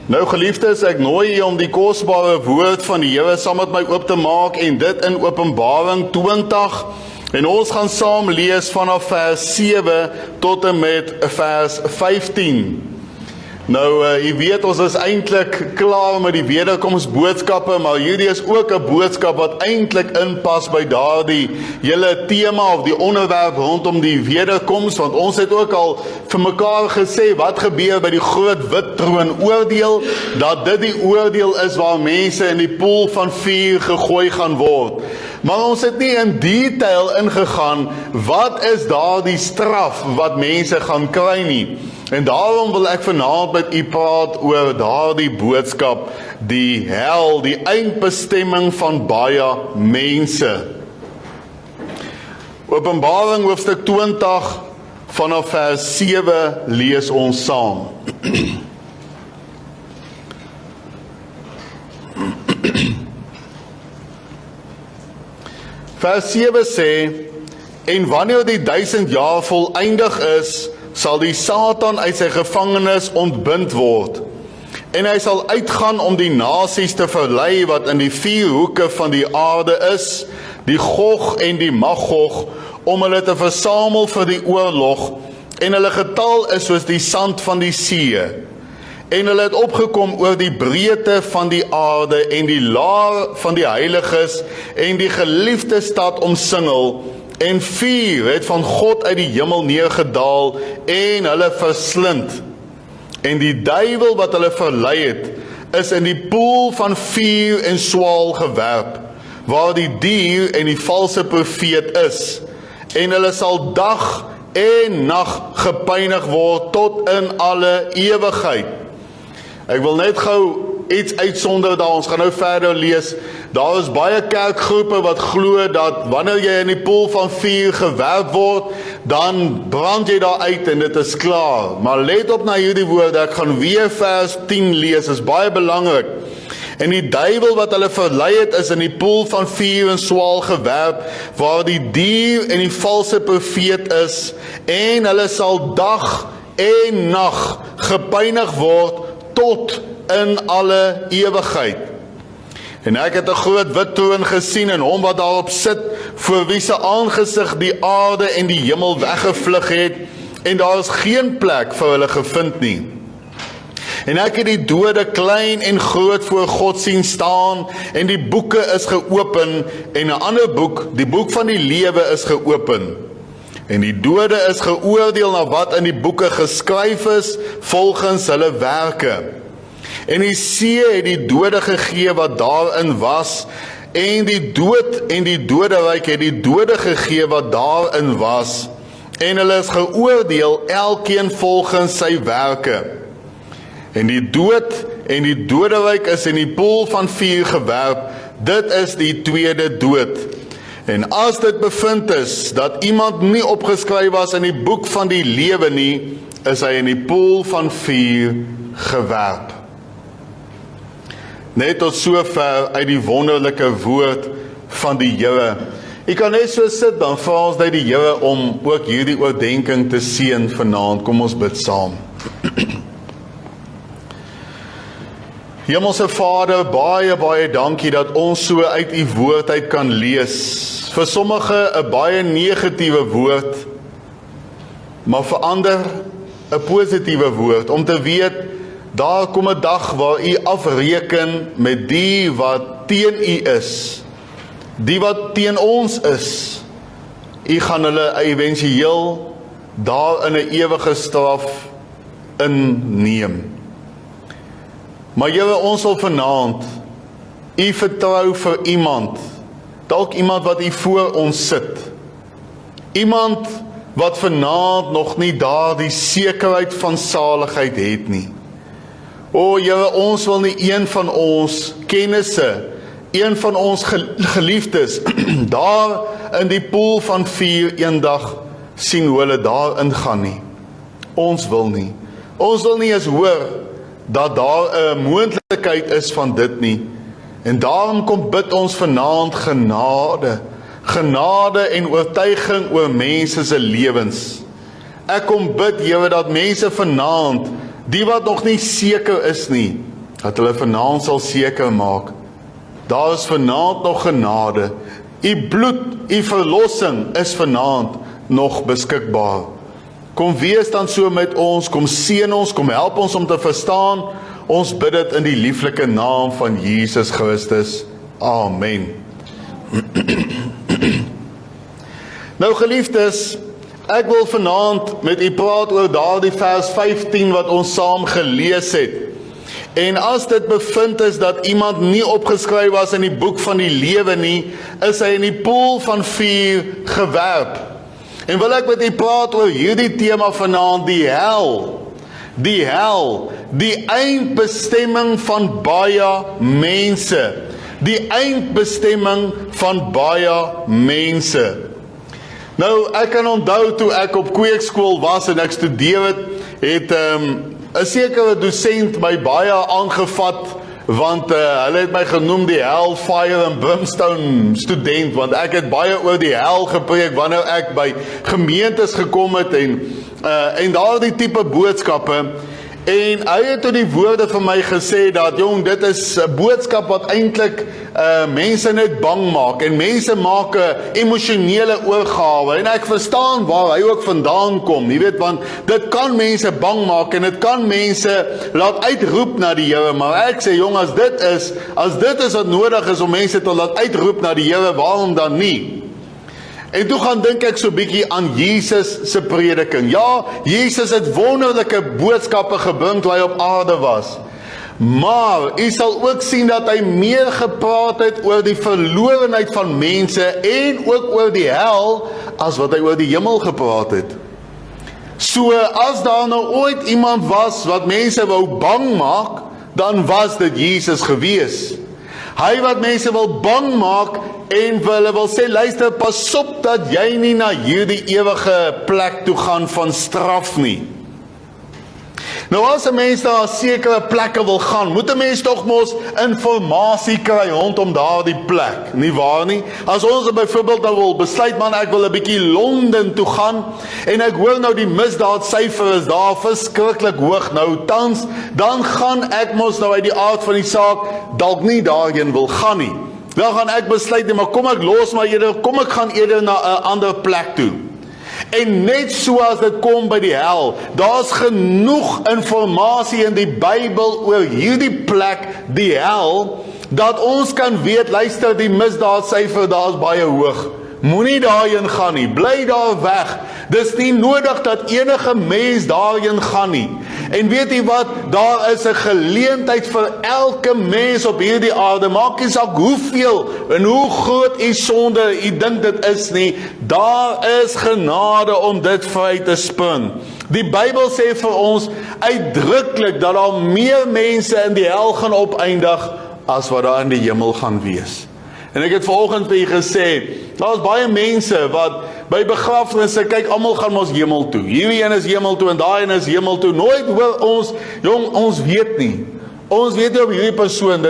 Nou geliefdes, ek nooi u om die kosbare woord van die Here saam met my oop te maak en dit in Openbaring 20 en ons gaan saam lees vanaf vers 7 tot en met vers 15. Nou, u weet ons is eintlik klaar met die wederkomsboodskappe, maar hierdie is ook 'n boodskap wat eintlik inpas by daardie hele tema of die onderwerp rondom die wederkoms, want ons het ook al vir mekaar gesê wat gebeur by die groot wit troon oordeel, dat dit die oordeel is waar mense in die poel van vuur gegooi gaan word. Maar ons het nie in detail ingegaan wat is daardie straf wat mense gaan kry nie. En daarom wil ek vanaand met u praat oor daardie boodskap, die hel, die eindbestemming van baie mense. Openbaring hoofstuk 20 vanaf vers 7 lees ons saam. Vers 7 sê, en wanneer die 1000 jaar voleindig is, sal die Satan uit sy gevangenis ontbind word, en hy sal uitgaan om die nasies te verlei wat in die 4 hoeke van die aarde is, die Gog en die Magog, om hulle te versamel vir die oorlog, en hulle getal is soos die sand van die see, en hulle het opgekom oor die breedte van die aarde, en die laar van die heiliges, en die geliefde stad omsingel, en vuur het van God uit die hemel neergedaal en hulle verslind. En die duiwel wat hulle verlei het, is in die poel van vuur en swaal gewerp, waar die dier en die valse profeet is. En hulle sal dag en nag gepynig word tot in alle ewigheid. Ek wil net gou iets uitsonder daar, ons gaan nou verder lees. Daar is baie kerkgroepe wat glo dat wanneer jy in die poel van vuur gewerp word, dan brand jy daar uit en dit is klaar. Maar let op na hierdie woorde, ek gaan weer vers 10 lees, is baie belangrik. En die duiwel wat hulle verlei het, is in die poel van vuur en swaal gewerp, waar die dier en die valse profeet is, en hulle sal dag en nag gepynig word tot in alle ewigheid. En ek het 'n groot wit troon gesien en hom wat daarop sit, voor wie se aangesig die aarde en die hemel weggevlug het, en daar is geen plek vir hulle gevind nie. En ek het die dode klein en groot voor God sien staan, en die boeke is geopen, en 'n ander boek, die boek van die lewe, is geopen. En die dode is geoordeel na wat in die boeke geskryf is, volgens hulle werke. En die see het die dode gegee wat daarin was, en die dood en die doderyk het die dode gegee wat daarin was, en hulle is geoordeel elkeen volgens sy werke. En die dood en die doderyk is in die poel van vuur gewerp, dit is die tweede dood. En as dit bevind is dat iemand nie opgeskryf was in die boek van die lewe nie, is hy in die poel van vuur gewerp. Net tot sover uit die wonderlike woord van die Here. U kan net so sit, dan vra ons net die Here om ook hierdie oordeenking te seën vanaand. Kom ons bid saam. Hemelse Vader, baie dankie dat ons so uit u woord uit kan lees. Vir sommige 'n baie negatiewe woord, maar vir ander 'n positiewe woord, om te weet, daar kom 'n dag waar u afreken met die wat teen u is, die wat teen ons is. U gaan hulle eventueel daar in 'n ewige straf inneem. Maar Here, ons wil vanaand u vertrou vir iemand, dalk iemand wat u voor ons sit. Iemand wat vanaand nog nie daardie sekerheid van saligheid het nie. O Here, ons wil nie een van ons kennisse, een van ons geliefdes, daar in die poel van vuur eendag sien hoe hulle daar ingaan nie. Ons wil nie. Ons wil nie eens hoor dat daar 'n moontlikheid is van dit nie. En daarom kom bid ons vanaand genade. Genade en oortuiging oor mense se lewens. Ek kom bid, Here, dat mense vanaand, die wat nog nie seker is nie, dat hulle vanaand sal seker maak, daar is vanaand nog genade, u bloed, u verlossing is vanaand nog beskikbaar. Kom wees dan so met ons, kom seën ons, kom help ons om te verstaan, ons bid dit in die lieflike naam van Jesus Christus. Amen. Nou geliefdes, ek wil vanaand met u praat oor daardie vers 15 wat ons saam gelees het. En as dit bevind is dat iemand nie opgeskryf was in die boek van die lewe nie, is hy in die poel van vuur gewerp. En wil ek met u praat oor hierdie tema vanaand, die hel. Die hel, die eindbestemming van baie mense. Die eindbestemming van baie mense. Nou, ek kan onthou toe ek op kweekskool was en ek studeer het 'n sekere dosent my baie aangevat, want hulle het my genoem die hell, fire and brimstone student, want ek het baie oor die hel gepreek wanneer ek by gemeentes gekom het en daardie tipe boodskappe. En hy het toe die woorde vir my gesê dat, jong, dit is 'n boodskap wat eintlik mense net bang maak, en mense maak 'n emosionele oorgawe, en ek verstaan waar hy ook vandaan kom, jy weet, want dit kan mense bang maak, en dit kan mense laat uitroep na die Here, maar ek sê, jong, as dit is wat nodig is om mense te laat uitroep na die Here, waarom dan nie? En toe gaan dink ek so bietjie aan Jesus se prediking. Ja, Jesus het wonderlike boodskappe gebring toe hy op aarde was. Maar u sal ook sien dat hy meer gepraat het oor die verlorenheid van mense en ook oor die hel as wat hy oor die hemel gepraat het. So as daar nou ooit iemand was wat mense wou bang maak, dan was dit Jesus gewees. Hy wat mense wil bang maak en hulle wil sê, luister, pas op dat jy nie na hierdie ewige plek toe gaan van straf nie. Nou as 'n mens na sekere plekke wil gaan, moet 'n mens tog mos informasie kry rondom daardie plek, nie waar nie? As ons byvoorbeeld nou wil besluit, man, ek wil 'n bietjie Londen toe gaan, en ek hoor nou die misdaadsyfer is daar verskriklik hoog nou tans, dan gaan ek mos nou uit die aard van die saak dalk nie daarheen wil gaan nie. Dan gaan ek besluit, maar kom ek gaan eerder na 'n ander plek toe. En net soos dit kom by die hel, daar's genoeg informasie in die Bybel oor hierdie plek, die hel, dat ons kan weet, luister, die misdaadsyfer daar is baie hoog. Moenie daarheen gaan nie, bly daar weg. Dis nie nodig dat enige mens daarheen gaan nie. En weet jy wat, daar is 'n geleentheid vir elke mens op hierdie aarde, maak nie saak hoeveel en hoe groot u sonde u dink dit is nie, daar is genade om dit vry te spring. Die Bybel sê vir ons uitdruklik dat daar meer mense in die hel gaan opeindig as wat daar in die hemel gaan wees. En ek het vanoggend vir julle gesê, daar's baie mense wat by begrafnisse, kyk, almal gaan mos hemel toe. Hierdie een is hemel toe en daai een is hemel toe. Nooit hoor ons, jong, ons weet nie. Ons weet nie of hierdie persoon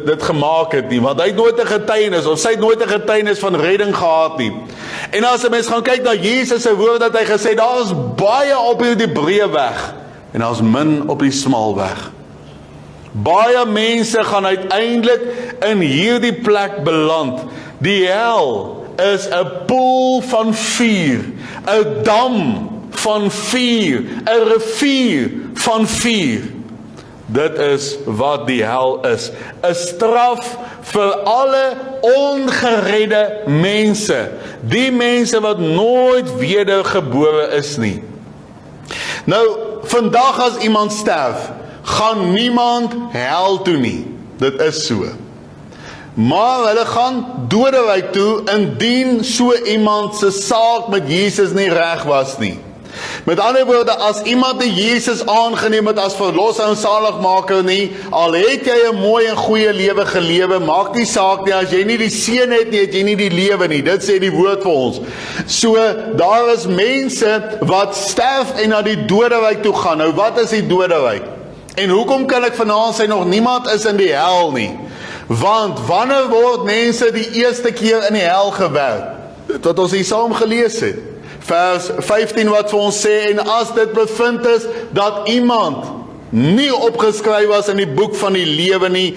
dit gemaak het nie, want hy het nooit 'n getuienis, of sy het nooit 'n getuienis van redding gehad nie. En as 'n mens gaan kyk na Jesus se woord, dat hy gesê, daar is baie op hierdie breë weg, en daar's min op die smal weg. Baie mense gaan uiteindelik in hierdie plek beland. Die hel is 'n poel van vuur, 'n dam van vuur, 'n rivier van vuur. Dit is wat die hel is. 'n Straf vir alle ongeredde mense. Die mense wat nooit wedergebore is nie. Nou, vandag as iemand sterf, gaan niemand hel toe nie. Dit is so. Maar hulle gaan doderyk toe indien so iemand se saak met Jesus nie reg was nie. Met ander woorde, as iemand die Jesus aangeneem het as verlosser en saligmaker nie, al het jy 'n mooi en goeie lewe gelewe, maak nie saak nie, as jy nie die seën het nie, het jy nie die lewe nie. Dit sê die woord vir ons. So, daar is mense wat sterf en na die doderyk toe gaan. Nou, wat is die doderyk? En hoekom kan ek vanaand sê nog niemand is in die hel nie? Want wanneer word mense die eerste keer in die hel gewerp? Dit wat ons hier saam gelees het. Vers 15 wat vir ons sê, en as dit bevind is dat iemand nie opgeskryf was in die boek van die lewe nie,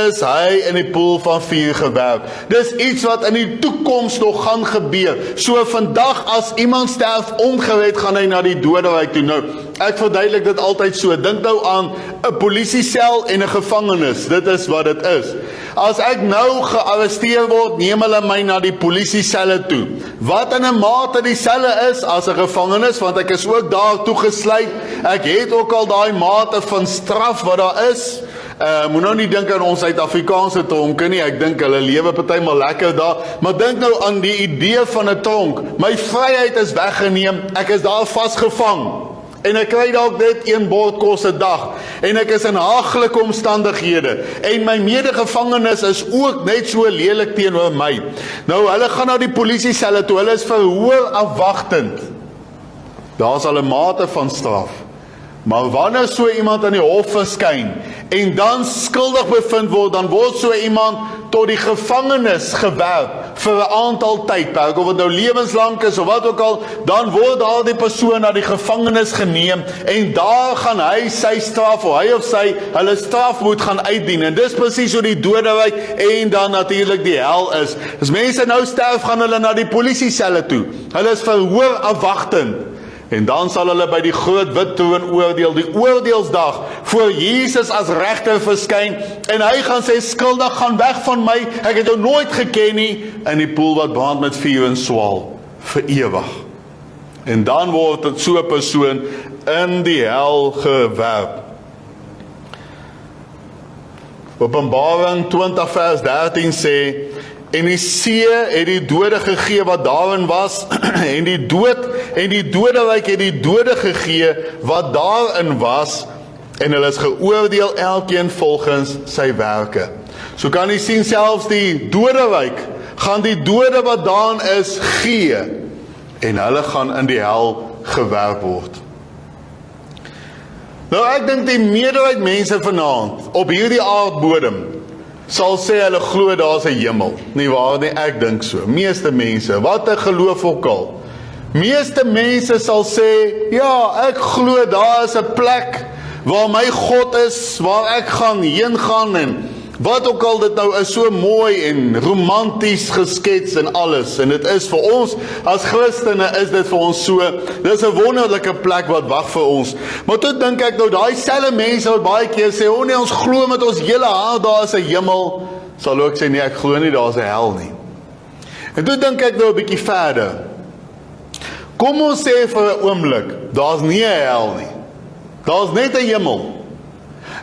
is hy in die poel van vuur gewerp. Dis iets wat in die toekoms nog gaan gebeur. So vandag as iemand sterf ongered, gaan hy na die doderyk toe. Nou, ek verduidelik dit altyd so. Dink nou aan 'n polisiesel en 'n gevangenis. Dit is wat dit is. As ek nou gearresteer word, neem hulle my na die polisieselle toe. Wat in 'n mate dieselfde is as 'n gevangenis, want ek is ook daar toegesluit. Ek het ook al daai mate van straf wat daar is. Moet nou nie dink aan ons Suid-Afrikaanse tronke nie, ek dink hulle lewe partymal lekker daar, maar dink nou aan die idee van 'n tronk. My vryheid is weggeneem, ek is daar vasgevang. En ek kry dalk net 1 bord kos 'n dag. En ek is in haglike omstandighede. En my medegevangenes is ook net so lelik teenoor my. Nou, hulle gaan na die polisieselle toe, hulle is verhoor afwagtend. Daar is al 'n mate van straf. Maar wanneer so iemand in die hof verskyn en dan skuldig bevind word, dan word so iemand tot die gevangenis gewerp vir 'n aantal tydperk, of dit nou lewenslank is of wat ook al, dan word daardie persoon na die gevangenis geneem en daar gaan hy sy straf, of hy of sy hulle straf moet gaan uitdien. En dis presies hoe die doderyk en dan natuurlik die hel is. As mense nou sterf, gaan hulle na die polisieselle toe. Hulle is verhoor afwagtend. En dan sal hulle by die groot wit troon oordeel, die oordeelsdag, voor Jesus as regter verskyn, en hy gaan sê, skuldig, gaan weg van my, ek het jou nooit geken nie, in die poel wat brand met vuur en swaal, vir ewig. En dan word dit so 'n persoon in die hel gewerp. Openbaring 20 vers 13 sê, en die see het die dode gegee wat daarin was, en die doderyk het die dode gegee wat daarin was, en hulle is geoordeel elkeen volgens sy werke. So kan jy sien, selfs die doderyk gaan die dode wat daarin is gee, en hulle gaan in die hel gewerp word. Nou, ek dink die meerderheid mense vanaand op hierdie aardbodem sal sê hulle glo daar's 'n hemel. Nie waar nie, ek dink so. Meeste mense, wat 'n geloof ook al. Meeste mense sal sê, ja, ek glo daar is 'n plek waar my God is, waar ek gaan heen gaan, en wat ook al dit nou is, so mooi en romanties geskets en alles. En dit is vir ons as Christene, is dit vir ons so, dis 'n wonderlike plek wat wag vir ons. Maar toe dink ek nou, daai selfe mense wat baie keer sê, o nee, ons glo met ons hele hart daar is 'n hemel, sal ook sê, nee, ek glo nie daar is 'n hel nie. En toe dink ek nou 'n bietjie verder. Kom ons sê vir 'n oomblik, daar's nie 'n hel nie. Daar's net 'n hemel.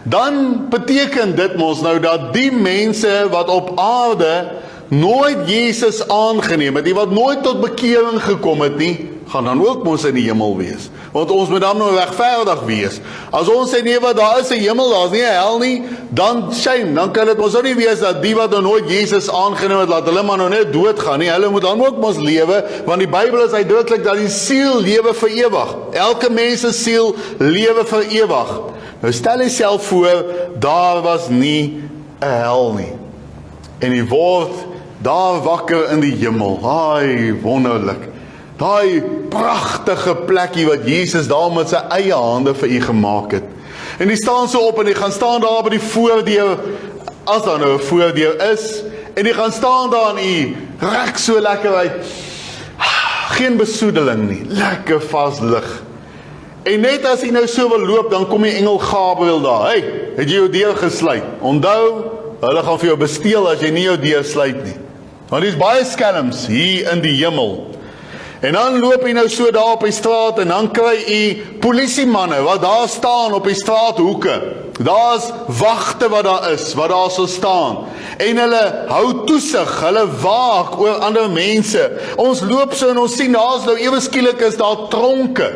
Dan beteken dit mos nou dat die mense wat op aarde nooit Jesus aangeneem het, die wat nooit tot bekering gekom het nie, gaan dan ook mos in die hemel wees. Want ons moet dan nou regverdig wees. As ons sê nee, wat daar is 'n hemel, daar's nie 'n hel nie, dan shame, dan kan dit mos nou nie wees dat die wat nou nooit Jesus aangeneem het, laat hulle maar nou net doodgaan nie. Hulle moet dan ook mos lewe, want die Bybel is uitdruklik dat die siel lewe vir ewig. Elke mens se siel lewe vir ewig. Nou stel jouself voor, daar was nie 'n hel nie. En jy word daar wakker in die hemel. Haai, wonderlik. Daai pragtige plekkie wat Jesus daar met sy eie hande vir u gemaak het. En die staan so op en die gaan staan daar by die voordeur, as daar nou 'n voordeur is, en die gaan staan daar en u rek so lekker uit. Geen besoedeling nie, lekker vars lig. En net as jy nou so wil loop, dan kom die engel Gabriël daar. Hey, het jy jou deur gesluit? Onthou, hulle gaan vir jou besteel as jy nie jou deur sluit nie. Want dis baie skelms hier in die hemel. En dan loop jy nou so daar op die straat en dan kry jy polisiemanne wat daar staan op die straathoeke. Daar's wagte wat daar is, wat daar so staan. En hulle hou toesig, hulle waak oor ander mense. Ons loop so en ons sien daar's nou ewe skielik is daar tronke.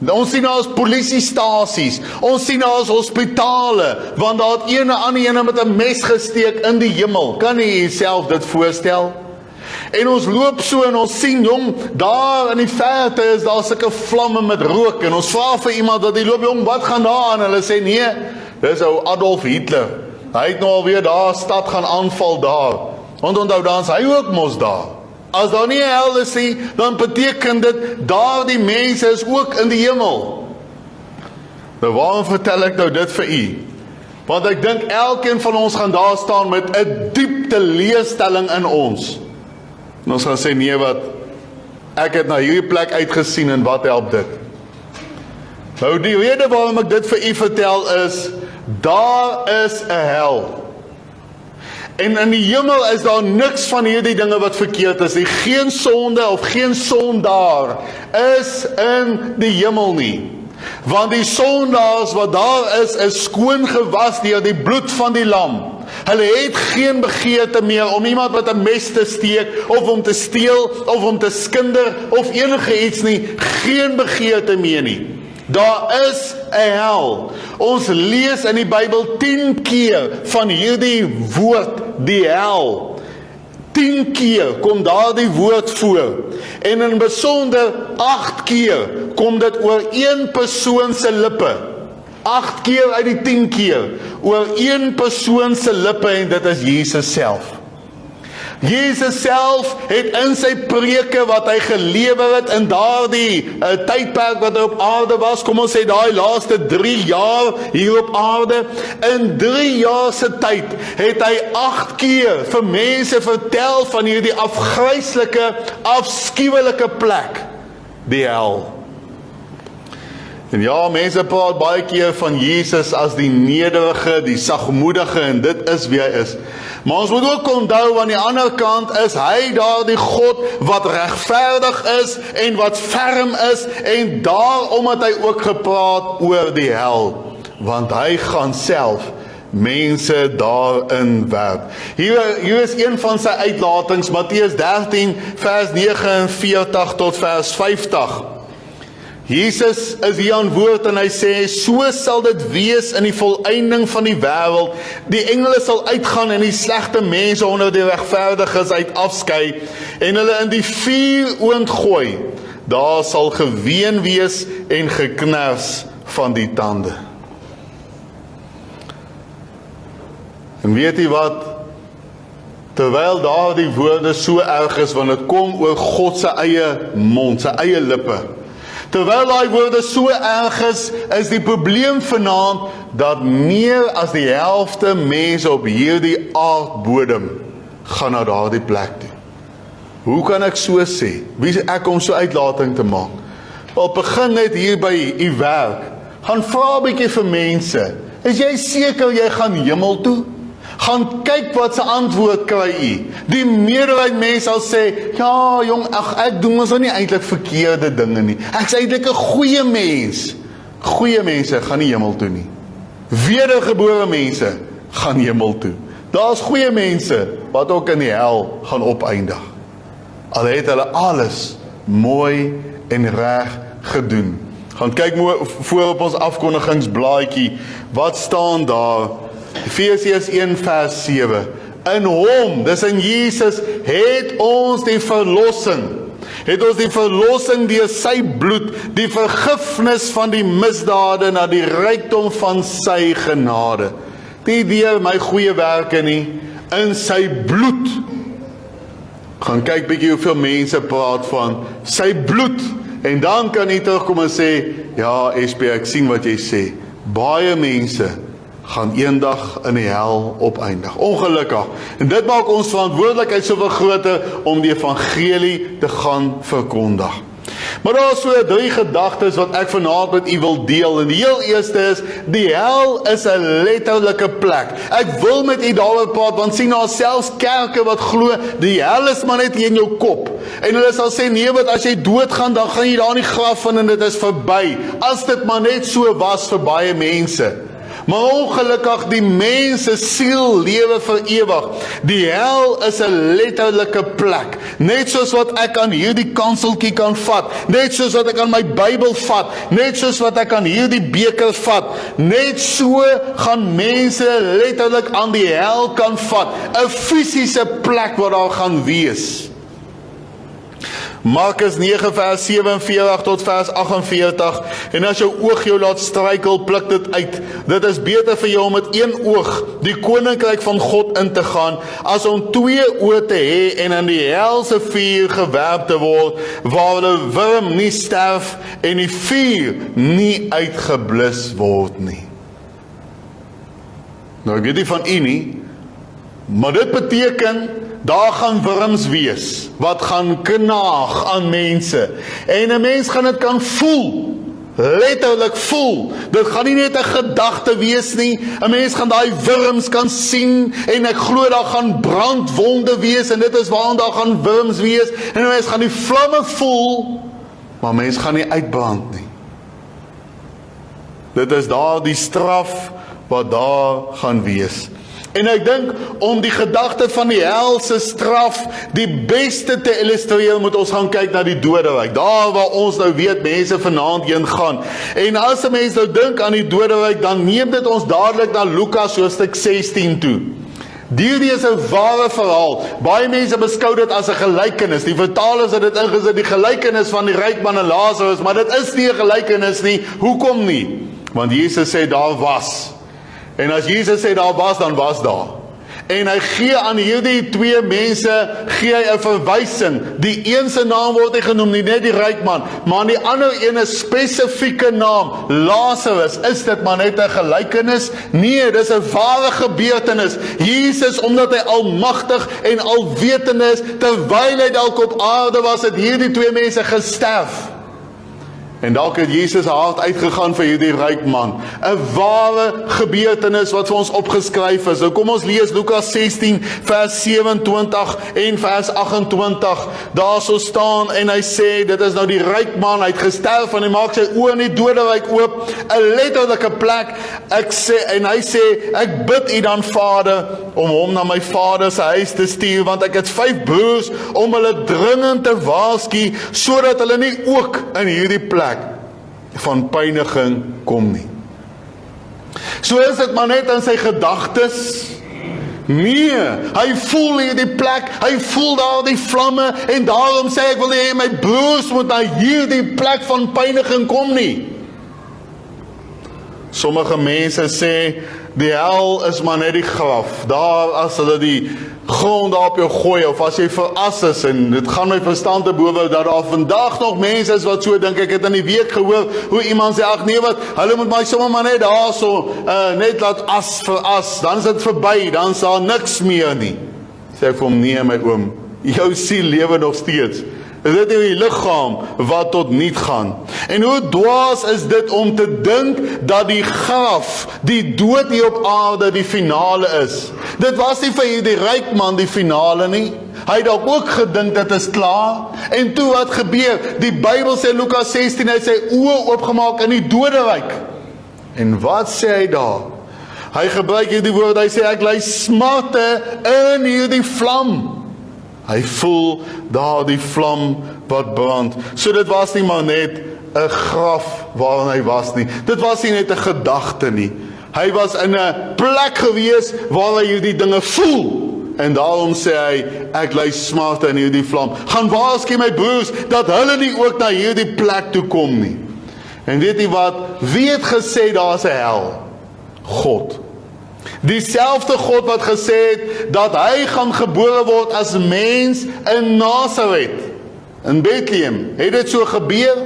Ons sien daar is polisiestasies, ons sien daar is hospitale, want daar het een ander met 'n mes gesteek in die hemel. Kan jy jouself dit voorstel? En ons loop so en ons sien, jong, daar in die verte is daar sulke vlamme met rook, en ons vra vir iemand dat die loop, jong, wat gaan daar aan? Hulle sê, nee, dis ou Adolf Hitler. Hy het nou alweer daar stad gaan aanval daar. Want onthou, dan is hy ook mos daar. As daar nie 'n hel is nie, dan beteken dit, daar die mense is ook in die hemel. Nou waarom vertel ek nou dit vir u? Want ek dink elkeen van ons gaan daar staan met 'n diep teleurstelling in ons. En ons gaan sê, nee wat, ek het na hierdie plek uitgesien en wat help dit? Nou die rede waarom ek dit vir u vertel is, daar is 'n hel. En in die hemel is daar niks van hierdie dinge wat verkeerd is nie. Geen sonde of geen sondaar is in die hemel nie. Want die sondaars wat daar is skoon gewas deur die bloed van die lam. Hulle het geen begeerte meer om iemand met 'n mes te steek, of om te steel, of om te skinder, of enige iets nie. Geen begeerte meer nie. Daar is 'n hel. Ons lees in die Bybel 10 keer van hierdie woord, die hel. 10 keer kom daardie woord voor. En in besonder 8 keer kom dit oor een persoon se lippe. 8 keer uit die 10 keer oor een persoon se lippe, en dit is Jesus self. Jesus self het in sy preke wat hy gelewer het in daardie tydperk wat hy op aarde was, kom ons sê daai laaste 3 jaar hier op aarde, in 3 jaar se tyd het hy 8 keer vir mense vertel van hierdie afgryslike, afskuwelike plek, die hel. En ja, mense praat baie keer van Jesus as die nederige, die sagmoedige, en dit is wie hy is. Maar ons moet ook onthou, aan die ander kant is hy daar die God wat regverdig is en wat ferm is, en daarom het hy ook gepraat oor die hel, want hy gaan self mense daarin werp. Hier is een van sy uitlatings, Matteus 13 vers 49 tot vers 50. Jesus is hier aan woord en hy sê, so sal dit wees in die volëinding van die wêreld. Die engele sal uitgaan en die slegte mense onder die regverdiges uit afskei en hulle in die vuuroond gooi. Daar sal geween wees en geknars van die tande. En weet jy wat? Terwyl daar die woorde so erg is, want dit kom oor God se eie mond, sy eie lippe. Terwyl daai woorde so erg is die probleem vanaand dat meer as die helfte mense op hierdie aardbodem gaan na daardie plek toe. Hoe kan ek so sê? Wie is ek om so uitlating te maak? Wel, begin net hier by u werk. Gaan vra 'n bietjie vir mense. Is jy seker jy gaan hemel toe? Gaan kyk wat se antwoord kry u. Die meerderheid mense sal sê, ja jong, ek doen ons nou nie eintlik verkeerde dinge nie. Ek's eintlik 'n goeie mens. Goeie mense gaan nie hemel toe nie. Wedergebore mense gaan hemel toe. Daar's goeie mense wat ook in die hel gaan opeindig. Al het hulle alles mooi en reg gedoen. Gaan kyk voor op ons afkondigingsblaadjie. Wat staan daar? Efesiërs 1 vers 7. In hom, dis in Jesus, het ons die verlossing. Het ons die verlossing deur sy bloed, die vergifnis van die misdade na die rykdom van sy genade. Nie deur my goeie werke nie, in sy bloed. Gaan kyk bietjie hoeveel mense praat van sy bloed. En dan kan jy terugkom en sê, ja SP, ek sien wat jy sê. Baie mense gaan eendag in die hel opeindig. Ongelukkig. En dit maak ons verantwoordelikheid soveel groter om die evangelie te gaan verkondig. Maar daar is so 3 gedagtes wat ek vanaand met u wil deel. En die heel eerste is, die hel is 'n letterlike plek. Ek wil met u daaroor praat, want sien daar selfs kerke wat glo, die hel is maar net hier in jou kop. En hulle sal sê, nee wat, as jy doodgaan, dan gaan jy daar in die graf van en dit is verby. As dit maar net so was vir baie mense. Maar ongelukkig die mens se siel lewe vir ewig. Die hel is 'n letterlike plek. Net soos wat ek aan hierdie kanseltjie kan vat, net soos wat ek aan my Bybel vat, net soos wat ek aan hierdie beker vat, net so gaan mense letterlik aan die hel kan vat. 'n Fisiese plek waar daar gaan wees. Markus 9 vers 47 tot vers 48, en as jou oog jou laat struikel, pluk dit uit. Dit is beter vir jou om met een oog die koninkryk van God in te gaan, as om 2 oë te hê en in die helse vuur gewerp te word, waar hulle wurm nie sterf en die vuur nie uitgeblus word nie. Nou, ek weet nie van u nie, maar dit beteken, daar gaan wurms wees, wat gaan knaag aan mense, en 'n mens gaan dit kan voel, letterlik voel. Dit gaan nie net 'n gedagte wees nie, 'n mens gaan daai wurms kan sien, en ek glo daar gaan brandwonde wees, en dit is waarom daar gaan wurms wees, en 'n mens gaan die vlamme voel, maar mens gaan nie uitbrand nie. Dit is daar die straf wat daar gaan wees. En ek dink, om die gedagte van die helse straf die beste te illustreer, moet ons gaan kyk na die doderyk. Daar waar ons nou weet, mense vanaand heen gaan. En as 'n mens nou dink aan die doderyk, dan neem dit ons dadelik na Lukas hoofstuk 16 toe. Hierdie is 'n ware verhaal. Baie mense beskou dit as 'n gelykenis. Die vertalers het dit ingesit, die gelykenis van die ryk man en Lazarus, maar dit is nie 'n gelykenis nie. Hoekom nie? Want Jesus sê daar was. En as Jesus sê daar was, dan was daar. En hy gee aan hierdie 2 mense, gee hy 'n verwysing. Die een se naam word nie genoem nie, net die ryk man, maar aan die ander een spesifieke naam, Lazarus. Is dit maar net 'n gelykenis? Nee, dis 'n ware gebeurtenis. Jesus, omdat hy almagtig en alwetend is, terwyl hy dalk op aarde was, het hierdie 2 mense gesterf. En dalk het Jesus hart uitgegaan vir hierdie ryk man. 'n ware gebeurtenis wat vir ons opgeskryf is. Nou kom ons lees Lukas 16 vers 27 en vers 28. Daar so staan en hy sê, dit is nou die ryk man, hy het gesterf en hy maak sy oë in die doderyk oop, 'n letterlike plek. Hy sê, ek bid u dan Vader, om hom na my vader se huis te stuur, want ek het 5 broers om hulle dringend te waarsku, sodat hulle nie ook in hierdie plek van pyniging kom nie. So is dit maar net in sy gedagtes. Nee, hy voel hierdie plek, hy voel daar die vlamme, en daarom sê ek wil hê my broers moet na hierdie plek van pyniging kom nie. Sommige mense sê, die hel is maar net die graf, daar as hulle die grond daar op jou gooi, of as jy veras is, en dit gaan my verstand te bowe, dat daar vandag nog mense is wat so dink. Ek het in die week gehoor, hoe iemand sê, ag nee wat, hulle moet my sommer maar net daar so, net laat as veras, dan is dit verby, dan is daar niks meer nie. Sê ek vir hom, nee my oom, jou siel lewe nog steeds. Is dit die liggaam wat tot niet gaan? En hoe dwaas is dit om te dink dat die graf, die dood hier op aarde die finale is? Dit was nie vir hierdie ryk man die finale nie. Hy het ook gedink dit is klaar. En toe wat gebeur? Die Bybel sê Lukas 16, hy het sy oë oopgemaak in die doderyk. En wat sê hy daar? Hy gebruik hierdie woord, hy sê ek ly smarte in hierdie vlam. Hy voel daar die vlam wat brand. So dit was nie maar net 'n graf waarin hy was nie. Dit was nie net 'n gedagte nie. Hy was in 'n plek gewees waar hy hierdie dinge voel. En daarom sê hy, ek ly smarte in hierdie vlam. Gaan waarsku my broers, dat hulle nie ook na hierdie plek toe kom nie. En weet jy wat? Wie het gesê daar is 'n hel? God. Dieselfde God wat gesê het, dat hy gaan gebore word as mens in Nazareth, in Bethlehem. Het dit so gebeur?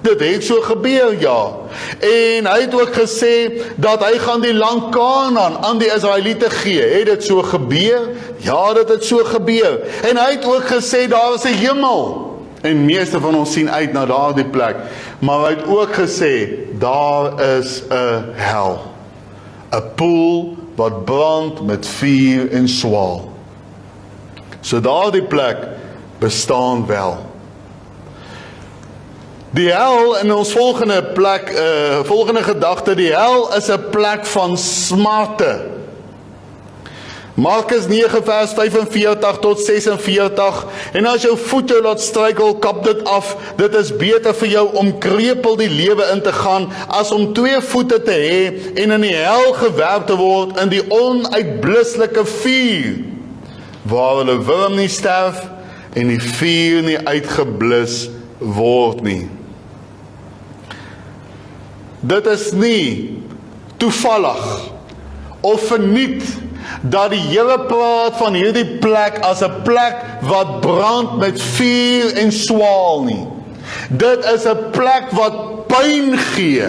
Dit het so gebeur, ja. En hy het ook gesê, dat hy gaan die land Kanaan aan die Israeliete gee. Het dit so gebeur? Ja, dit het so gebeur. En hy het ook gesê, daar is 'n hemel. En meeste van ons sien uit na daardie plek. Maar hy het ook gesê, daar is 'n hel. 'n poel wat brand met vuur en swaal. So daardie plek bestaan wel. Die hel in ons volgende plek, volgende gedagte, die hel is 'n plek van smarte. Markus 9 vers 45 tot 46, en as jou voet jou laat struikel, kap dit af, dit is beter vir jou om krepeel die lewe in te gaan, as om 2 voete te hê, en in die hel gewerp te word, in die onuitblusselike vuur, waar hulle wurm nie sterf, en die vuur nie uitgeblus word nie. Dit is nie toevallig of verniet dat die Here praat van hierdie plek as 'n plek wat brand met vuur en swaal nie. Dit is 'n plek wat pyn gee.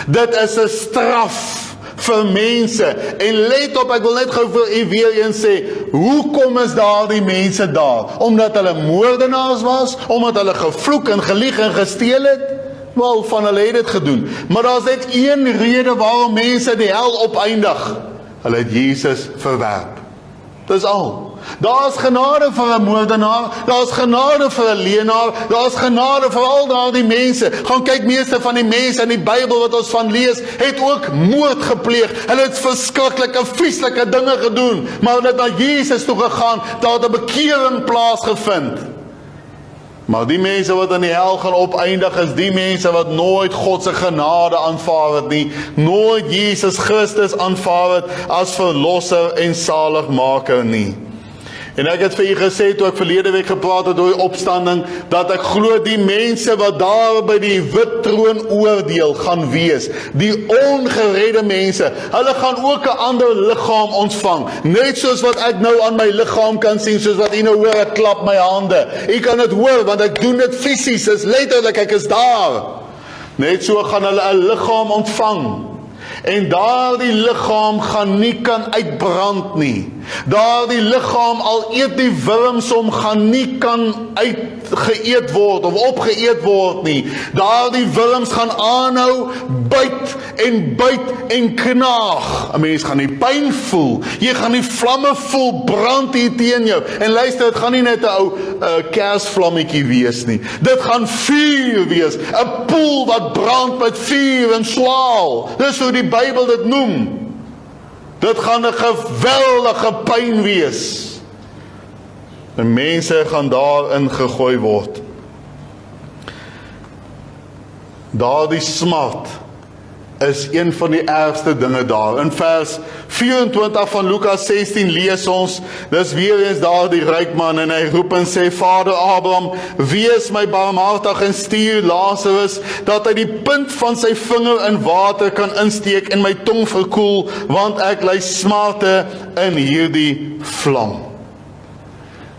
Dit is 'n straf vir mense. En let op, ek wil net gou vir u weer eens sê, hoekom is daar die mense daar? Omdat hulle moordenaars was? Omdat hulle gevloek en gelieg en gesteel het? Wel, van hulle het dit gedoen. Maar daar is net een rede waarom mense die hel opeindig. Hulle het Jesus verwerp. Dis al. Daar is genade vir 'n moordenaar, daar is genade vir 'n leienaar, daar is genade vir al daardie mense. Gaan kyk, meeste van die mense in die Bybel wat ons van lees, het ook moord gepleeg. Hulle het verskriklike, vieslike dinge gedoen, maar hulle het na Jesus toe gegaan, daar het 'n bekering plaasgevind. Maar die mense wat in die hel gaan opeindig, is die mense wat nooit God se genade aanvaar het nie, nooit Jesus Christus aanvaar het as verlosser en saligmaker nie. En ek het vir u gesê, toe ek verlede week gepraat het oor die opstanding, dat ek glo die mense wat daar by die wit troon oordeel gaan wees, die ongeredde mense, hulle gaan ook 'n ander liggaam ontvang, net soos wat ek nou aan my liggaam kan sien, soos wat u nou hoor, ek klap my hande, u kan dit hoor, want ek doen dit fisies, is letterlik, ek is daar, net so gaan hulle 'n liggaam ontvang, en daardie liggaam gaan nie kan uitbrand nie. Daardie liggaam, al eet die wurms hom, gaan nie kan uitgeëet word of opgeëet word nie. Daardie wurms gaan aanhou byt en knaag. 'n Mens gaan die pyn voel. Jy gaan die vlamme voel brand hier teen jou. En luister, dit gaan nie net 'n ou kersvlammetjie wees nie. Dit gaan vuur wees. 'n Poel wat brand met vuur en swaal. Dis hoe die Bybel dit noem. Dit gaan 'n geweldige pyn wees. En mense gaan daarin gegooi word. Daardie smart is een van die ergste dinge daar. In vers 24 van Lukas 16 lees ons, dis weer eens daar die ryk man en hy roep en sê, Vader Abraham, wees my barmhartig en stuur Lazarus, dat hy die punt van sy vinger in water kan insteek en my tong verkoel, want ek ly smarte in hierdie vlam.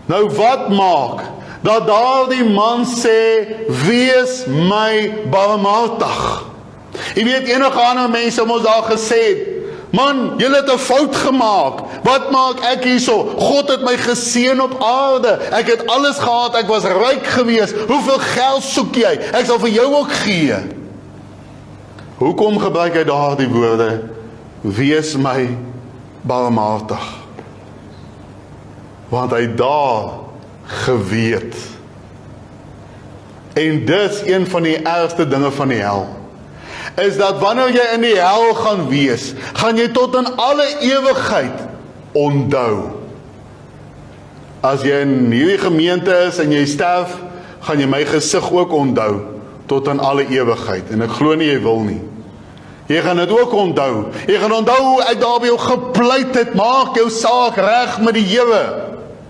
Nou wat maak dat daardie man sê, wees my barmhartig? Jy weet, enige ander mense ons daar gesê het, man, julle het 'n fout gemaak. Wat maak ek hierso? God het my geseën op aarde. Ek het alles gehad, ek was ryk geweest. Hoeveel geld soek jy? Ek sal vir jou ook gee. Hoekom gebruik hy daardie woorde? Wees my barmhartig. Want hy daar geweet. En dis een van die ergste dinge van die hel. Is dat wanneer jy in die hel gaan wees, gaan jy tot in alle ewigheid onthou. As jy in hierdie gemeente is en jy sterf, gaan jy my gesig ook onthou, tot in alle ewigheid. En ek glo nie jy wil nie. Jy gaan dit ook onthou. Jy gaan onthou hoe ek daar by jou gepleit het, maak jou saak reg met die Here.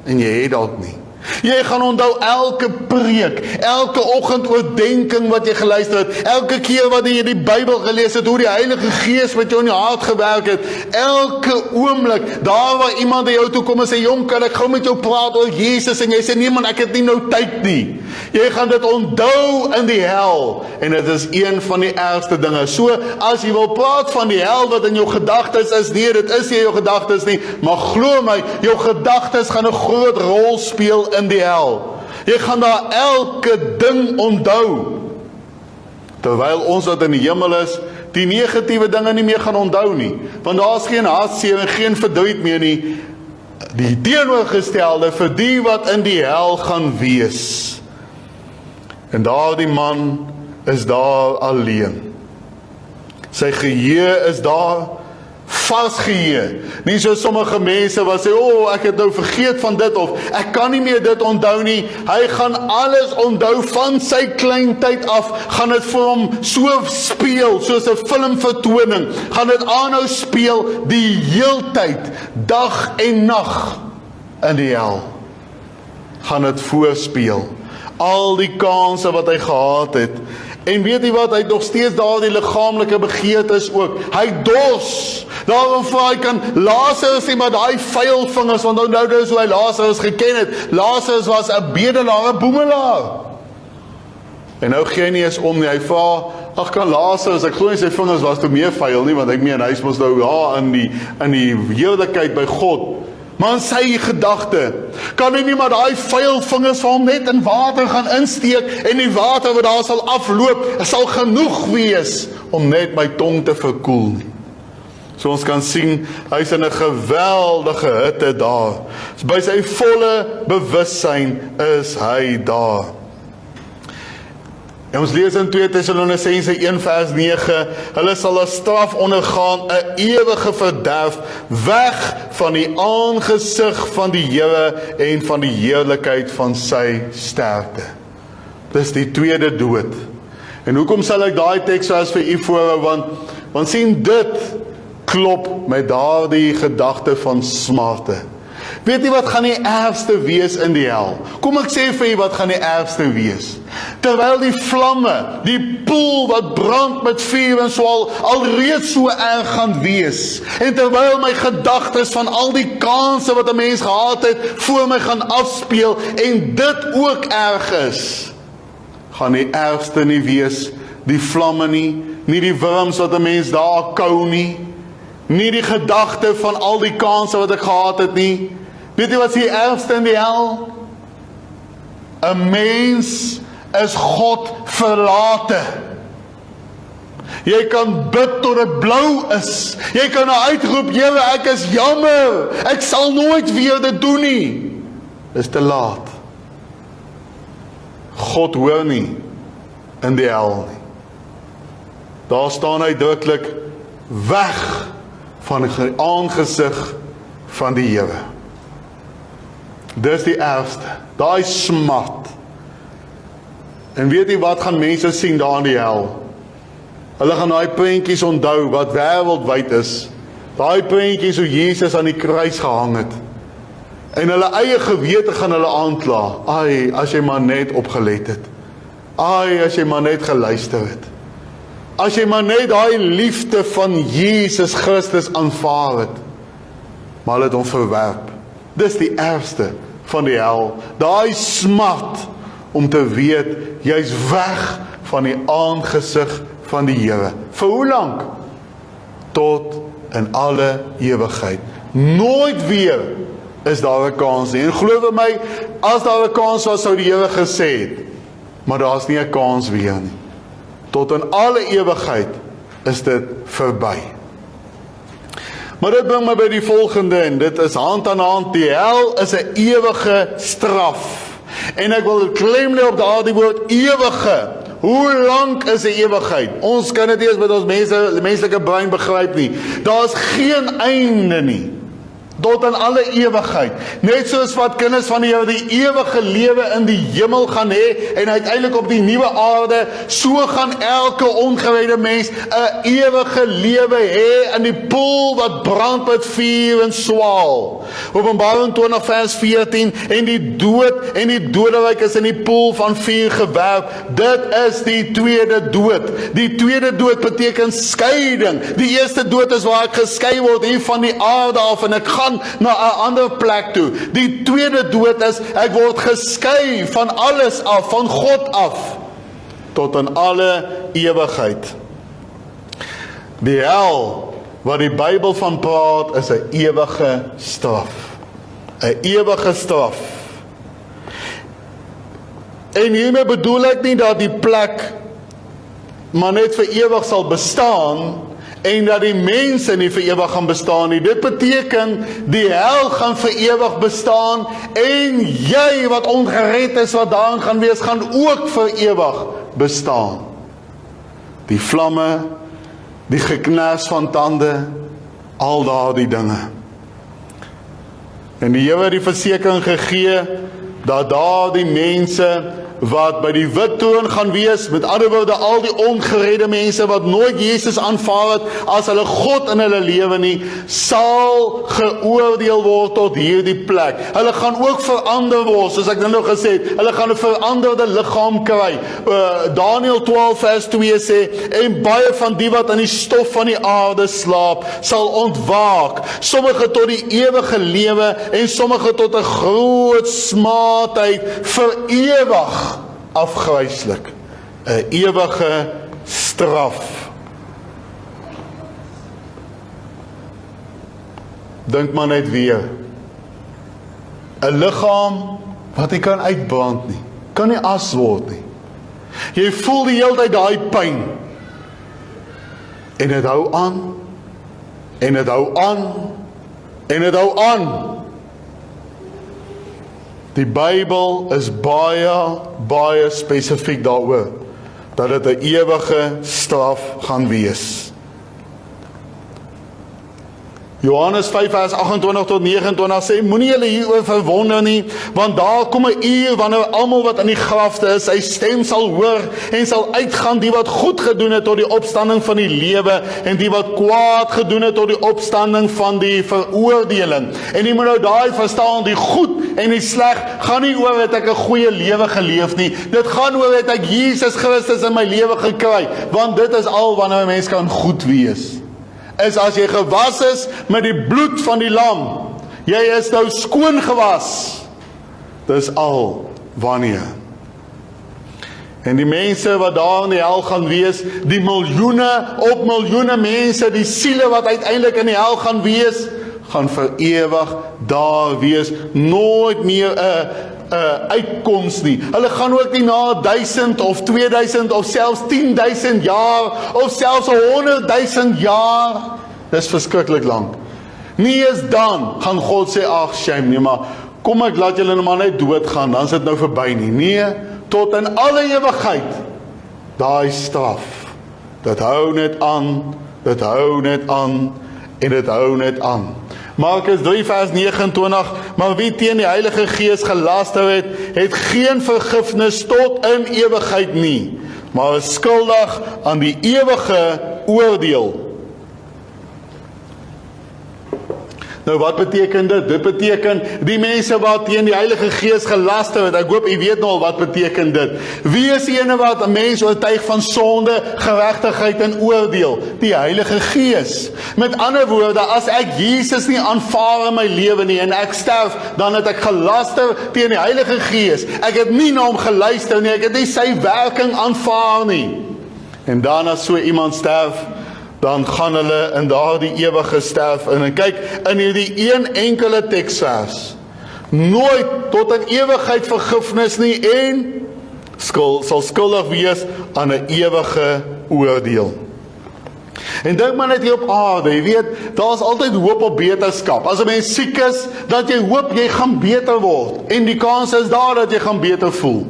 En jy het dalk nie. Jy gaan onthou elke preek, elke oggendoordenkings wat jy geluister het, elke keer wat jy die Bybel gelees het, hoe die Heilige Gees met jou in die hart gewerk het, elke oomblik, daar waar iemand by jou toe kom en sê, jong, kan ek gou met jou praat oor Jesus, en jy sê, nee man, ek het nie nou tyd nie. Jy gaan dit onthou in die hel, en dit is een van die ergste dinge. So, as jy wil praat van die hel wat in jou gedagtes is, nee, dit is nie jou gedagtes nie, maar glo my, jou gedagtes gaan 'n groot rol speel in die hel. Jy gaan daar elke ding onthou. Terwyl ons wat in die hemel is, die negatiewe dinge nie meer gaan onthou nie. Want daar is geen hartseer en geen verdriet meer nie. Die teenoorgestelde vir die wat in die hel gaan wees. En daardie man is daar alleen. Sy geheue is daar vars geheue. Nie so sommige mense wat sê, ek het nou vergeet van dit, of ek kan nie meer dit onthou nie. Hy gaan alles onthou van sy klein tyd af, gaan dit vir hom so speel, soos 'n filmvertoning, gaan dit aanhou speel die heeltyd, dag en nag in die hel. gaan dit voorspeel. Al die kanse wat hy gehad het. En weet jy wat, hy het nog steeds daar die liggaamlike begeertes ook. Hy dors. Daarom vra hy kan Lazarus nie maar daai vuil vingers, want nou dis hoe hy Lazarus geken het. Lazarus was 'n bedelaar, 'n boemelaar. En nou gee hy nie eens om nie, hy vra, ag kan Lazarus, ek glo nie sy vingers was toe meer vuil nie, want ek meen, hy mos nou in die heerlikheid by God. Maar in sy gedagte, kan hy nie maar daai vuil vingers van hom net in water gaan insteek, en die water wat daar sal afloop, sal genoeg wees, om net my tong te verkoel. So ons kan sien, hy is in 'n geweldige hitte daar. So by sy volle bewussyn is hy daar. En ons lees in 2 Tessalonisense 1 vers 9, hulle sal 'n straf ondergaan, 'n ewige verderf, weg van die aangesig van die Here en van die heerlikheid van sy sterkte. Dis die tweede dood. En hoekom sal ek daai teksvers vir u voorhou, want sien dit klop met daardie gedagte van smarte. Weet jy wat gaan die ergste wees in die hel? Kom ek sê vir jy wat gaan die ergste wees. Terwyl die vlamme, die poel wat brand met vuur en swaal alreeds so erg gaan wees. En terwyl my gedagtes van al die kanse wat 'n mens gehad het, voor my gaan afspeel en dit ook erg is, gaan die ergste nie wees, die vlamme nie die wurms wat 'n mens daar kou nie die gedagte van al die kanse wat ek gehad het nie. Weet jy wat is die ergste in die hel? 'n mens is God verlate. Jy kan bid tot dit blou is. Jy kan uitroep, Here, ek is jammer. Ek sal nooit weer dit doen nie. Dis te laat. God hoor nie in die hel nie. Daar staan uitdruklik, weg van die aangesig van die Here. Dis die ergste. Daai smart. En weet jy wat gaan mense sien daar in die hel? Hulle gaan daai prentjies onthou wat wêreldwyd is. Daai prentjies hoe Jesus aan die kruis gehang het. En hulle eie gewete gaan hulle aankla. Ai, as jy maar net opgelet het. Ai, as jy maar net geluister het. As jy maar net daai liefde van Jesus Christus aanvaar het. Maar hulle het hom verwerp. Dis die ergste van die hel. Daai smart om te weet, jy's weg van die aangesig van die Here. Vir hoe lank? Tot in alle ewigheid. Nooit weer is daar 'n kans nie. En glo my, as daar 'n kans was, sou die Here gesê het. Maar daar's nie 'n kans weer nie. Tot in alle ewigheid is dit verby. Maar dit bring my by die volgende, en dit is hand aan hand, die hel is 'n ewige straf. En ek wil klem lê op daardie woord, ewige. Hoe lank is 'n ewigheid? Ons kan dit eers met ons menslike brein begryp nie. Daar's geen einde nie. Tot in alle ewigheid. Net soos wat kinders van die Here die ewige lewe in die hemel gaan hê en uiteindelik op die nuwe aarde, so gaan elke ongewyde mens 'n ewige lewe hê in die poel wat brand met vuur en swaal. Openbaring 20 vers 14, en die dood en die doderyk is in die poel van vuur gewerp. Dit is die tweede dood. Die tweede dood beteken skeiding. Die eerste dood is waar ek geskei word hier van die aarde af en ek gaan na 'n ander plek toe. Die tweede dood is, ek word geskei van alles af, van God af, tot in alle ewigheid. Die hel, wat die Bybel van praat, is 'n ewige straf. 'n ewige straf. En hiermee bedoel ek nie dat die plek maar net vir ewig sal bestaan, en dat die mense nie vir ewig gaan bestaan nie. Dit beteken, die hel gaan vir ewig bestaan, en jy wat ongered is, wat daarin gaan wees, gaan ook vir ewig bestaan. Die vlamme, die geknars van tande, al daardie dinge. En die Here het die versekering gegee, dat daar die mense wat by die wit troon gaan wees, met ander woorde al die ongeredde mense wat nooit Jesus aanvaar het as hulle God in hulle lewe nie, sal geoordeel word tot hierdie plek. Hulle gaan ook verander word, soos ek nou gesê het, hulle gaan 'n veranderde liggaam kry. Daniël 12 vers 2 sê, en baie van die wat in die stof van die aarde slaap, sal ontwaak, sommige tot die ewige lewe en sommige tot 'n groot smaadheid vir ewig afgryslik, 'n ewige straf. Dink maar net weer, 'n liggaam wat nie kan uitbrand nie, kan nie as word nie. Jy voel die hele tyd daai pyn, en dit hou aan, en dit hou aan, en dit hou aan. Die Bybel is baie spesifiek daaroor, dat dit 'n ewige straf gaan wees. Johannes 5 vers 28 tot 29 sê, moenie julle hieroor verwonder nie, want daar kom 'n uur wanneer almal wat in die grafte is, sy stem sal hoor en sal uitgaan, die wat goed gedoen het tot die opstanding van die lewe en die wat kwaad gedoen het tot die opstanding van die veroordeling. En jy moet nou daai verstaan, die goed en die sleg gaan nie oor het ek 'n goeie lewe geleef nie. Dit gaan oor het ek Jesus Christus in my lewe gekry, want dit is al wanneer 'n mens kan goed wees. Is as jy gewas is met die bloed van die lam. Jy is nou skoon gewas. Dis al wanneer. En die mense wat daar in die hel gaan wees, die miljoene op miljoene mense, die siele wat uiteindelik in die hel gaan wees, gaan vir ewig daar wees, nooit meer 'n uitkoms nie. Hulle gaan ook nie na 1000 of 2000 of selfs 10.000 jaar of selfs 100.000 jaar. Dis verskriklik lank. Nie eens dan gaan God sê, ag shame nie, maar kom ek laat julle nou maar net doodgaan, dan is dit nou verby nie. Nee, tot in alle ewigheid. Daai straf. Dit hou net aan, dit hou net aan en dit hou net aan. Markus 3 vers 29, maar wie teen die Heilige Gees gelaster het, het geen vergifnis tot in ewigheid nie, maar is skuldig aan die ewige oordeel. Nou wat beteken dit? Dit beteken die mense wat teen die Heilige Gees gelaster het. Ek hoop u weet nou al wat beteken dit. Wie is die ene wat 'n mens oortuig van sonde, geregtigheid en oordeel? Die Heilige Gees. Met ander woorde, as ek Jesus nie aanvaar in my lewe nie en ek sterf, dan het ek gelaster teen die Heilige Gees. Ek het nie na hom geluister nie, ek het nie sy werking aanvaar nie. En dan as so iemand sterf, dan gaan hulle in daardie ewige sterf in. En kyk, in hierdie een enkele teksvers, nooit tot in ewigheid vergifnis nie en sal skuldig wees aan 'n ewige oordeel. En dink maar net hier op aarde, jy weet, daar is altyd hoop op beterskap. As 'n mens siek is, dat jy hoop jy gaan beter word. En die kans is daar dat jy gaan beter voel.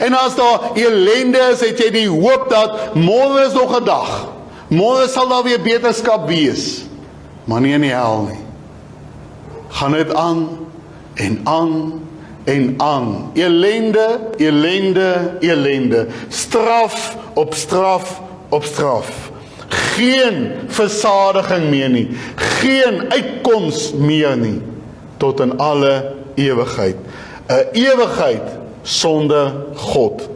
En as daar ellende is, het jy die hoop dat môre is nog 'n dag. Môre sal daar weer beterskap wees, maar nie in die hel nie. Gaan dit aan en aan en aan. Ellende, ellende, ellende. Straf op straf op straf. Geen versadiging meer nie. Geen uitkoms meer nie. Tot in alle ewigheid. 'n Ewigheid sonder God.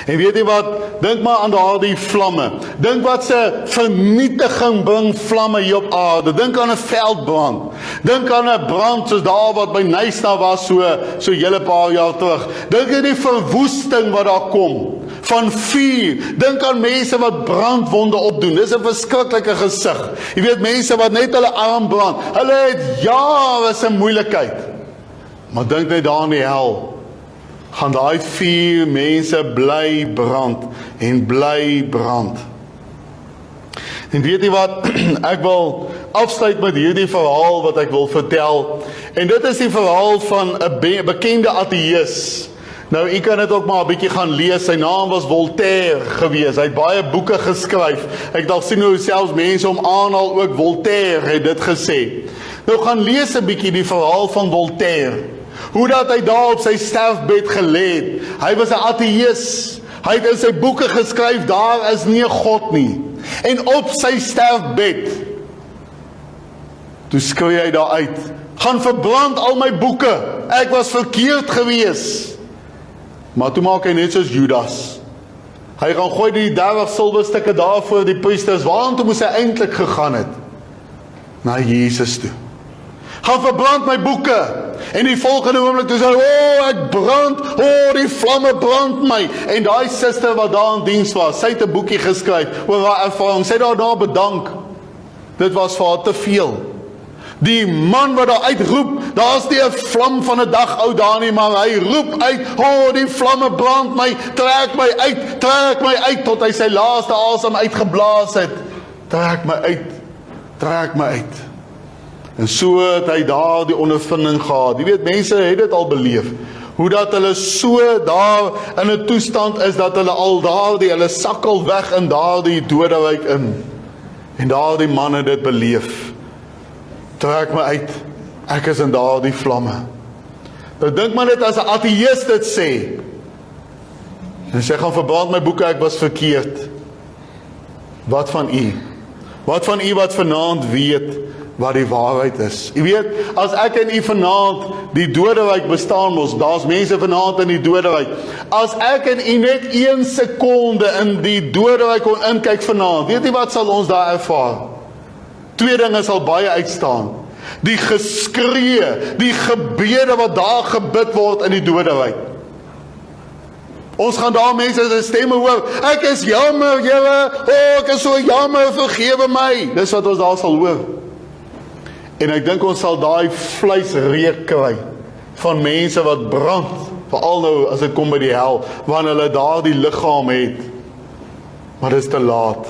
En weet jy wat, dink maar aan daardie vlamme, dink wat se vernietiging bring vlamme hier op aarde, dink aan 'n veldbrand, dink aan 'n brand soos daar wat by Nyasa was so hele paar jaar terug, dink aan die verwoesting wat daar kom, van vuur, dink aan mense wat brandwonde opdoen, dis 'n verskriklike gesig, jy weet mense wat net hulle arm brand, hulle het jare se moeilikheid, maar dink net daar in die hel, gaan daai vuur mense bly brand en bly brand. En weet jy wat, ek wil afsluit met hierdie verhaal wat ek wil vertel, en dit is die verhaal van 'n bekende ateïs. Nou, u kan dit ook maar 'n bietjie gaan lees, sy naam was Voltaire gewees, hy het baie boeke geskryf, ek dalk sien hoe selfs mense om aanhaal, ook Voltaire het dit gesê. Nou gaan lees 'n bietjie die verhaal van Voltaire, Hoe dat hy daar op sy sterfbed gelê het. Hy was 'n ateïs. Hy het in sy boeke geskryf, daar is nie 'n God nie. En op sy sterfbed, toe skree hy daar uit, gaan verbrand al my boeke, ek was verkeerd gewees. Maar toe maak hy net soos Judas. Hy gaan gooi die 30 silwerstukke daar voor die priesters, waartoe moes hy eintlik gegaan het? Na Jesus toe. Gaan verbrand my boeke. En die volgende oomblik toe sê hy, ek brand, die vlamme brand my. En daai suster wat daar in diens was, sy het 'n boekie geskryf oor haar ervaring, sy het daarna bedank. Dit was vir haar te veel. Die man wat daar uitroep, daar's nie 'n vlam van 'n dag oud daar nie, maar hy roep uit, die vlamme brand my, trek my uit, tot hy sy laaste asem uitgeblaas het. Trek my uit. En so het hy daar die ondervinding gehad. Jy weet, mense het dit al beleef, hoe dat hulle so daar in 'n toestand is, dat hulle al hulle sakkel weg in daardie dodewyk in. En daardie man het dit beleef. Trek my uit, ek is in daardie vlamme. Nou dink maar net as 'n ateïs dit sê, en sê, gaan verbrand my boeke, ek was verkeerd. Wat van u? Wat van u wat vanaand weet wat die waarheid is? U weet, as ek en u vanaand die dodewyk bestaan mos, daar's mense vanaand in die dodewyk. As ek en u net 1 sekonde in die dodewyk kon inkyk vanaand, weet u wat sal ons daar ervaar? 2 dinge sal baie uitstaan. Die geskree, die gebede wat daar gebid word in die dodewyk. Ons gaan daar mense se stemme hoor, ek is jammer, Here, ek is so jammer, vergewe my. Dis wat ons daar sal hoor. En ek dink ons sal daai vleisreuk kry van mense wat brand, veral nou as dit kom by die hel, wanneer hulle daar die liggaam het. Maar dit is te laat.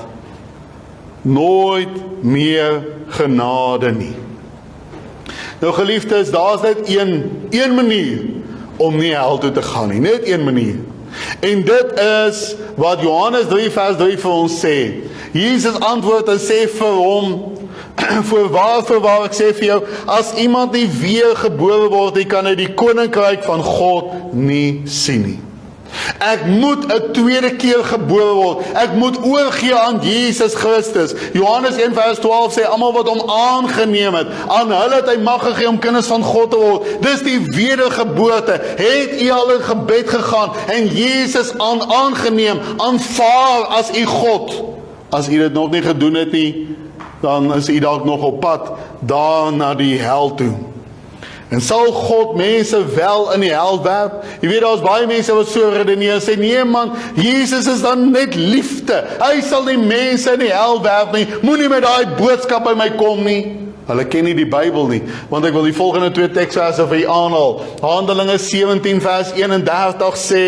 Nooit meer genade nie. Nou geliefdes, daar's net een manier om nie hel toe te gaan nie, net een manier. En dit is wat Johannes 3 vers 3 vir ons sê. Jesus antwoord en sê vir hom, voorwaar ek sê vir jou, as iemand nie weer gebore word, hy kan hy die koninkryk van God nie sien nie. Ek moet 'n tweede keer gebore word. Ek moet oorgee aan Jesus Christus. Johannes 1 vers 12 sê, almal wat hom aangeneem het, aan hulle het hy mag gegee om kinders van God te word. Dis die wedergeboorte. Het u al in gebed gegaan en Jesus aangeneem, aanvaar as u God? As u dit nog nie gedoen het nie, dan is u dalk nog op pad daar na die hel toe. En sal God mense wel in die hel werp? Jy weet, daar's baie mense wat so redeneer en sê, nee man, Jesus is dan net liefde. Hy sal nie mense in die hel werp nie. Moenie met daai boodskap by my kom nie. Hulle ken nie die Bybel nie, want ek wil die volgende 2 teksverse vir u aanhaal. Handelinge 17 vers 31 sê,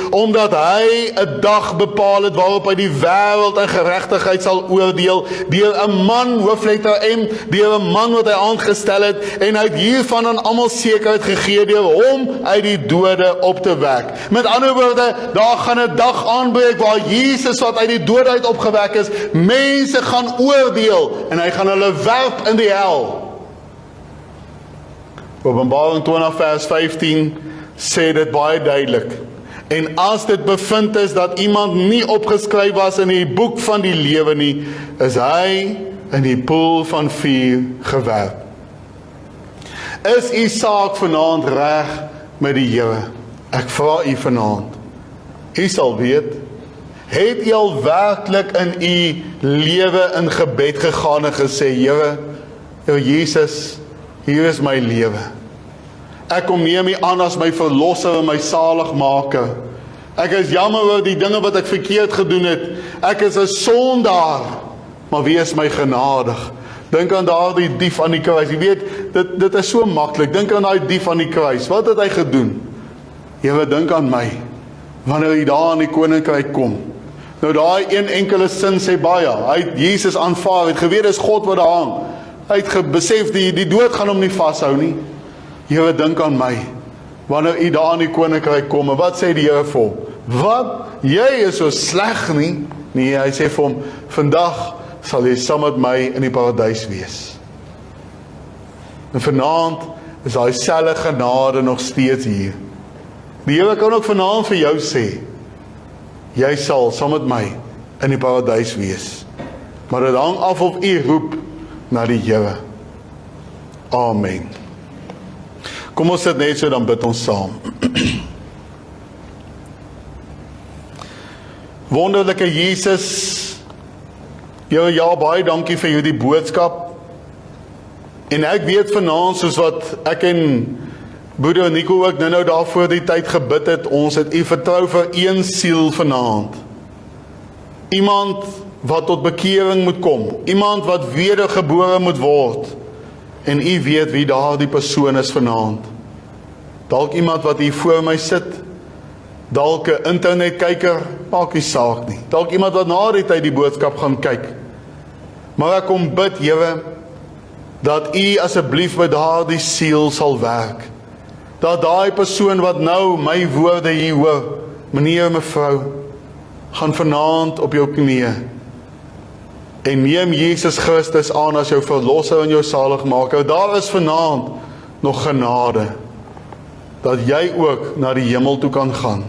omdat hy 'n dag bepaal het waarop hy die wêreld in geregtigheid sal oordeel, deur 'n man, hoofletter M, deur 'n man wat hy aangestel het, en hy het hiervan aan almal sekerheid gegee deur hom uit die dode op te wek. Met ander woorde, daar gaan 'n dag aanbreek waar Jesus wat uit die dode uit opgewek is, mense gaan oordeel en hy gaan hulle werp in die hel. Openbaring 20 vers 15 sê dit baie duidelik. En as dit bevind is dat iemand nie opgeskryf was in die boek van die lewe nie, is hy in die poel van vuur gewerp. Is u saak vanaand reg met die Here? Ek vra u vanaand. U sal weet, het u al werklik in u lewe in gebed gegaan en gesê, Here, Jesus, hier is my lewe. Ek kom neem U aan as my verlosser en my saligmaker. Ek is jammer oor die dinge wat ek verkeerd gedoen het. Ek is 'n sondaar, maar wie is my genadig? Dink aan daardie dief aan die kruis. Jy weet, dit is so maklik. Dink aan daai dief aan die kruis. Wat het hy gedoen? Here, dink aan my, wanneer hy daar in die koninkryk kom. Nou daai een enkele sin sê baie. Hy het Jesus aanvaar, het geweet dis God wat daar hang. Hy het besef die dood gaan hom nie vashou nie. Here, dink aan my, wanneer u daar in die koninkryk kom. En wat sê die Here vir hom? Wat? Jy is so sleg nie? Nee, hy sê vir hom, vandag sal jy saam met my in die paradys wees. En vanaand is daai selfde genade nog steeds hier. Die Here kan ook vanaand vir jou sê, jy sal saam met my in die paradys wees. Maar dit hang af of u roep na die Here. Amen. Kom ons sit net so, dan bid ons saam. Wonderlike Jesus, Here, ja, baie dankie vir hierdie boodskap. En ek weet vanaand, soos wat ek en Broeder Nico ook nou daarvoor die tyd gebid het, ons het u vertrou vir een siel vanaand. Iemand wat tot bekering moet kom, iemand wat wedergebore moet word, en u weet wie daardie persoon is vanaand. Dalk iemand wat hier voor my sit, dalk 'n internetkyker, maak nie saak nie. Dalk iemand wat na die tyd die boodskap gaan kyk. Maar ek kom bid, Here, dat u asseblief by daardie siel sal werk. Dat daai persoon wat nou my woorde hier hoor, meneer en mevrou, gaan vanaand op jou knieë en neem Jesus Christus aan as jou verlosser en jou saligmaker. Daar is vanaand nog genade, dat jy ook na die hemel toe kan gaan.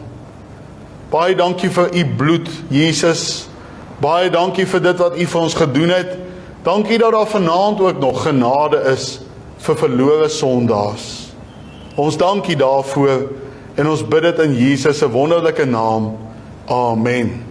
Baie dankie vir u bloed, Jesus. Baie dankie vir dit wat u vir ons gedoen het. Dankie dat daar vanaand ook nog genade is vir verlore sondaars. Ons dankie daarvoor en ons bid dit in Jesus se wonderlike naam. Amen.